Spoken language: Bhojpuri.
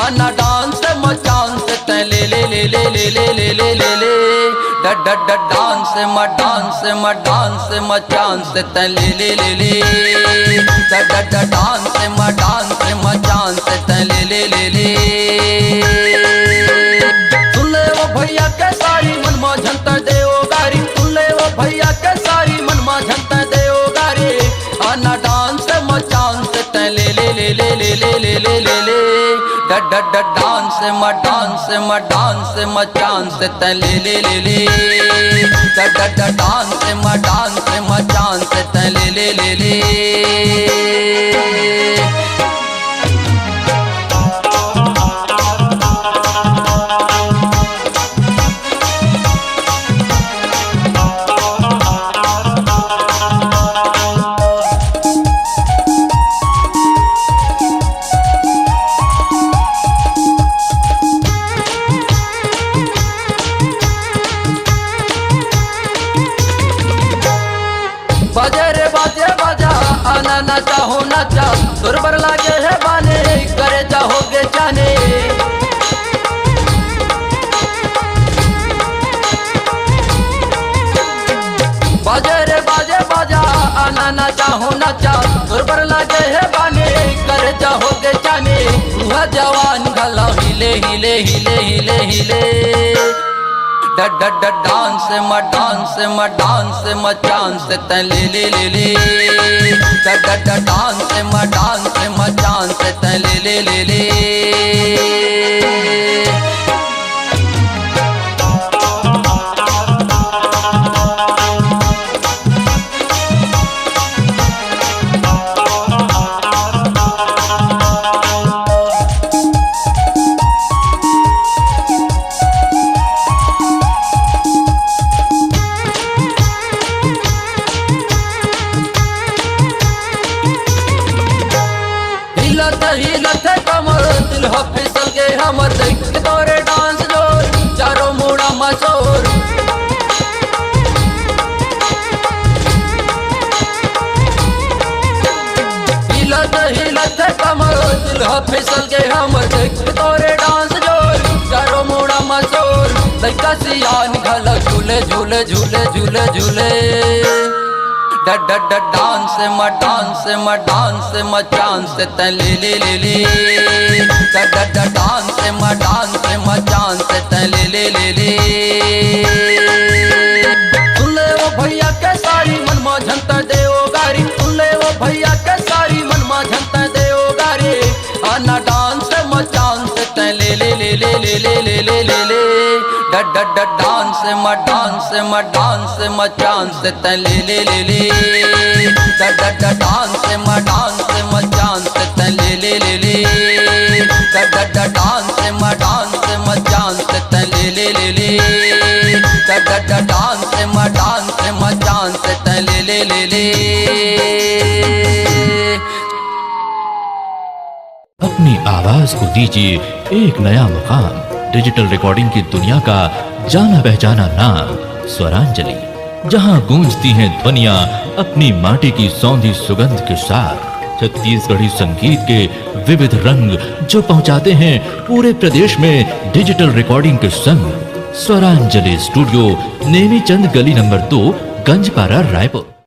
आना डांस मचांस ते ले ले ले ले ले ले ले ले ले ले डांस मचांस ते ले ले ले ले डांस मचांस ते ले ले ले ले सुन ले वो भैया के सारी मन मा झंता देओ गारी सुन ले वो भैया के सारी मन मा झंता देओ गारी आना डांस मचांस ते ले ले ले ले ले ले ले ले ले ले डांस मचांस ते ले ले ले ले डांस मचांस ते ले ले ले ले बाजे रे बाजे बाजा आना नाचा हो नाचा दुर्बर लागे है बाने करे चाहोगे जाने बाजे रे बाजे बाजा आना नाचा हो नाचा दुर्बर लागे है बाने करे चाहोगे जाने हुआ जवान गला हिले हिले हिले हिले हिले डांस मचांस ते ले ले ले ले डांस मचांस ते ले ले ले ले हिलत है कमर दिल हो फिसल के हमर देख तोरे डांस जोर चारों मुड़ा मशोर हिलत है कमर दिल हो फिसल के हमर देख तोरे डांस जोर चारों मुड़ा मशोर लइका सियान घला झूले झूले झूले झूले झूले डांस मचांस ते ले ले ले ले डांस मचांस ते ले ले ले ले सुन ले वो भैया के सारी मन मा झंता देओ गारी सुन ले वो भैया के सारी मन मा झंता देओ गारी आना डांस मचांस ते ले ले ले ले ले ले ले ले ले ले डांस मचांस ते ले ले ले ले डांस मचांस ते ले ले ले ले डांस मचांस ते ले ले ले ले डांस मचांस ते ले ले ले ले अपनी आवाज को दीजिए एक नया मुकाम। डिजिटल रिकॉर्डिंग की दुनिया का जाना पहचाना नाम स्वरांजलि, जहां गूंजती हैं ध्वनियां अपनी माटी की सौंधी सुगंध के साथ। छत्तीसगढ़ी संगीत के विविध रंग जो पहुंचाते हैं पूरे प्रदेश में डिजिटल रिकॉर्डिंग के संग। स्वरांजलि स्टूडियो नेमीचंद गली नंबर 2 गंजपारा रायपुर।